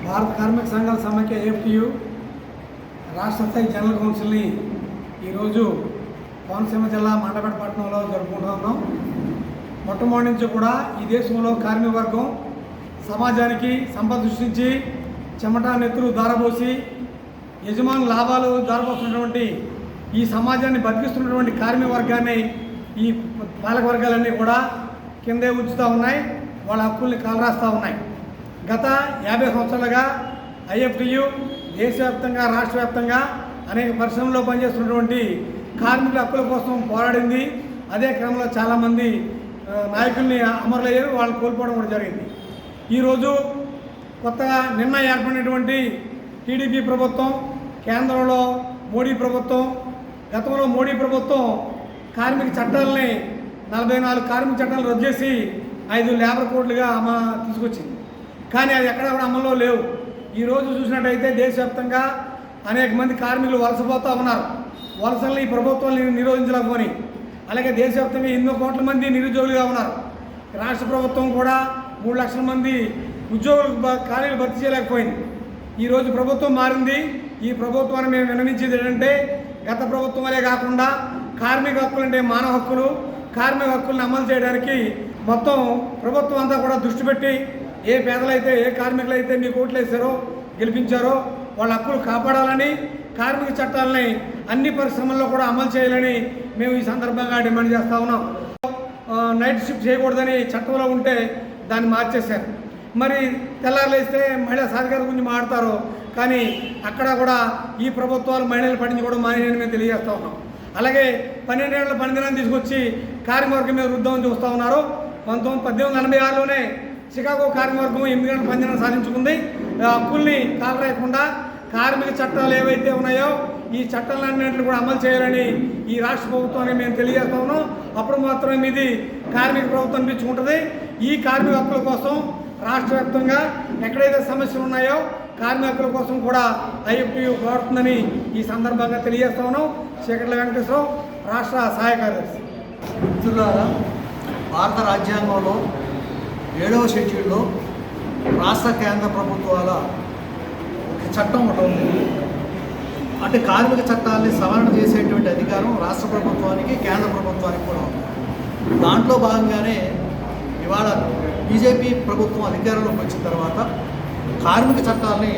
భారత కార్మిక సంఘాల సమైక్య ఏఎఫ్టియు రాష్ట్ర స్థాయి జనరల్ కౌన్సిల్ని ఈరోజు కోనసీమ జిల్లా మండపేట పట్టణంలో జరుపుకుంటున్నాం. మొట్టమొదటి నుంచి కూడా ఈ దేశంలో కార్మిక వర్గం సమాజానికి సంపద సృష్టించి చెమట నెత్తురు దారబోసి యజమానుల లాభాలు దారబోస్తున్నటువంటి ఈ సమాజాన్ని బతికిస్తున్నటువంటి కార్మిక వర్గాన్ని ఈ పాలక వర్గాలన్నీ కూడా కిందే ఉంచుతూ ఉన్నాయి, వాళ్ళ హక్కుల్ని కాలరాస్తూ ఉన్నాయి. గత 50 సంవత్సరాలుగా ఐఎఫ్టియు దేశవ్యాప్తంగా రాష్ట్ర వ్యాప్తంగా అనేక పరిశ్రమల్లో పనిచేస్తున్నటువంటి కార్మికుల హక్కుల కోసం పోరాడింది. అదే క్రమంలో చాలామంది నాయకుల్ని అమరులయ్యారు, వాళ్ళు కోల్పోవడం కూడా జరిగింది. ఈరోజు కొత్తగా నిన్న ఏర్పడినటువంటి టీడీపీ ప్రభుత్వం, కేంద్రంలో మోడీ ప్రభుత్వం, గతంలో మోడీ ప్రభుత్వం కార్మిక చట్టాలని 44 కార్మిక చట్టాలు రద్దు చేసి 5 లేబర్ కోడ్లుగా తీసుకొచ్చింది. కానీ అది ఎక్కడ కూడా అమల్లో లేవు. ఈరోజు చూసినట్టయితే దేశవ్యాప్తంగా అనేక మంది కార్మికులు వలసపోతూ ఉన్నారు. వలసల్ని ఈ ప్రభుత్వాన్ని నిరోధించలేకపోయి, అలాగే దేశవ్యాప్తంగా ఎన్నో కోట్ల మంది నిరుద్యోగులుగా ఉన్నారు. రాష్ట్ర ప్రభుత్వం కూడా 3 లక్షల మంది ఉద్యోగులకు ఖాళీలు భర్తీ చేయలేకపోయింది. ఈరోజు ప్రభుత్వం మారింది. ఈ ప్రభుత్వాన్ని మేము విన్నవించేది ఏంటంటే, గత ప్రభుత్వం వలే కాకుండా కార్మిక హక్కులు అంటే మానవ హక్కులు, కార్మిక హక్కులను అమలు చేయడానికి మొత్తం ప్రభుత్వం అంతా కూడా దృష్టి పెట్టి ఏ పేదలైతే ఏ కార్మికులైతే మీకు ఓట్లు వేశారో గెలిపించారో వాళ్ళ హక్కులు కాపాడాలని, కార్మిక చట్టాలని అన్ని పరిశ్రమల్లో కూడా అమలు చేయాలని మేము ఈ సందర్భంగా డిమాండ్ చేస్తూ ఉన్నాం. నైట్ షిఫ్ట్ చేయకూడదని చట్టంలో ఉంటే దాన్ని మార్చేశారు. మరి తెల్లారులేస్తే మహిళా సాధికారత గురించి మాట్లాడతారు, కానీ అక్కడ కూడా ఈ ప్రభుత్వాలు మహిళలు పట్టించుకోవడం మానేయని మేము తెలియజేస్తూ ఉన్నాం. అలాగే 12 ఏళ్ల పనిదినాన్ని తీసుకొచ్చి కార్మికవర్గం మీద వృద్ధమని చూస్తూ ఉన్నారు. 1886లోనే చికాగో కార్మికవర్గం 8 గంటల పనిదినాన్ని సాధించుకుంది. హక్కుల్ని కాలరాయకుండా కార్మిక చట్టాలు ఏవైతే ఉన్నాయో ఈ చట్టాలన్నింటినీ కూడా అమలు చేయాలని ఈ రాష్ట్ర ప్రభుత్వాన్ని మేము తెలియజేస్తా ఉన్నాం. అప్పుడు మాత్రమే ఇది కార్మిక ప్రభుత్వం అనిపించుకుంటుంది. ఈ కార్మిక హక్కుల కోసం రాష్ట్ర వ్యాప్తంగా ఎక్కడైతే సమస్యలు ఉన్నాయో కార్మిక హక్కుల కోసం కూడా ఐఎఫ్టియు పోరాడుతుందని ఈ సందర్భంగా తెలియజేస్తా ఉన్నాం. చీకట్ల వెంకటేశ్వరరావు, రాష్ట్ర సహాయ కార్యదర్శి. మిత్రులారా, భారత రాజ్యాంగంలో 7వ షెడ్యూల్లో రాష్ట్ర కేంద్ర ప్రభుత్వాల ఒక చట్టం ఒకటి ఉంది. అంటే కార్మిక చట్టాలని సవరణ చేసేటువంటి అధికారం రాష్ట్ర ప్రభుత్వానికి కేంద్ర ప్రభుత్వానికి కూడా ఉంది. దాంట్లో భాగంగానే ఇవాళ బీజేపీ ప్రభుత్వం అధికారంలోకి వచ్చిన తర్వాత కార్మిక చట్టాలని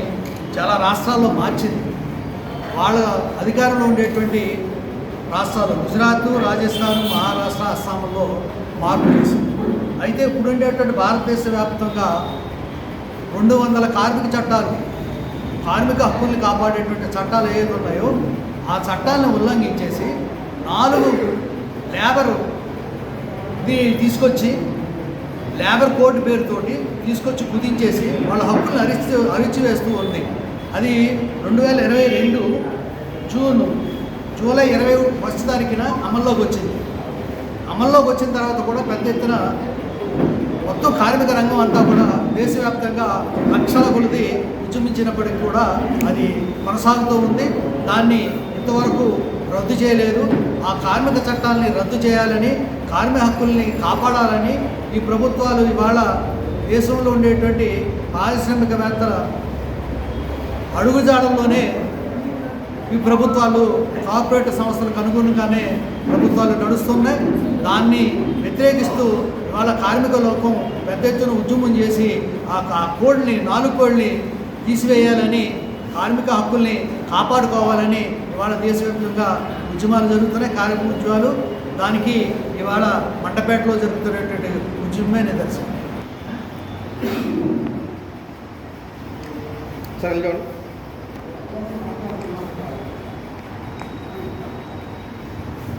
చాలా రాష్ట్రాల్లో మార్చింది. వాళ్ళ అధికారంలో ఉండేటువంటి రాష్ట్రాలు గుజరాత్, రాజస్థాన్, మహారాష్ట్ర, అస్సాంలో మార్పు చేసింది. అయితే ఇప్పుడు ఉండేటువంటి భారతదేశ వ్యాప్తంగా 200 కార్మిక చట్టాలు, కార్మిక హక్కుల్ని కాపాడేటువంటి చట్టాలు ఏవైతే ఉన్నాయో ఆ చట్టాలను ఉల్లంఘించేసి 4 లేబర్ తీసుకొచ్చి లేబర్ కోడ్ పేరుతోటి తీసుకొచ్చి కుదించేసి వాళ్ళ హక్కులను అరిచివేస్తూ ఉంది. అది 2022 జూలై 21 తారీఖున అమల్లోకి వచ్చింది. అమల్లోకి వచ్చిన తర్వాత కూడా పెద్ద ఎత్తున మొత్తం కార్మిక రంగం అంతా కూడా దేశవ్యాప్తంగా లక్షల కొలది ఉద్యమించినప్పటికీ కూడా అది కొనసాగుతూ ఉంది. దాన్ని ఇంతవరకు రద్దు చేయలేదు. ఆ కార్మిక చట్టాలని రద్దు చేయాలని, కార్మిక హక్కుల్ని కాపాడాలని ఈ ప్రభుత్వాలు ఇవాళ దేశంలో ఉండేటువంటి పారిశ్రామికవేత్తల అడుగుజాడల్లోనే ఈ ప్రభుత్వాలు కార్పొరేట్ సంస్థలకు అనుగుణంగానే ప్రభుత్వాలు నడుస్తున్నాయి. దాన్ని వ్యతిరేకిస్తూ ఇవాళ కార్మిక లోకం పెద్ద ఎత్తున ఉద్యమం చేసి ఆ కోడ్ని 4 కోడ్ని తీసివేయాలని, కార్మిక హక్కుల్ని కాపాడుకోవాలని ఇవాళ దేశవ్యాప్తంగా ఉద్యమాలు జరుగుతున్నాయి. కార్మిక ఉద్యమాలు దానికి ఇవాళ మండపేటలో జరుగుతున్నటువంటి ఉద్యమమే నిదర్శనం. సరే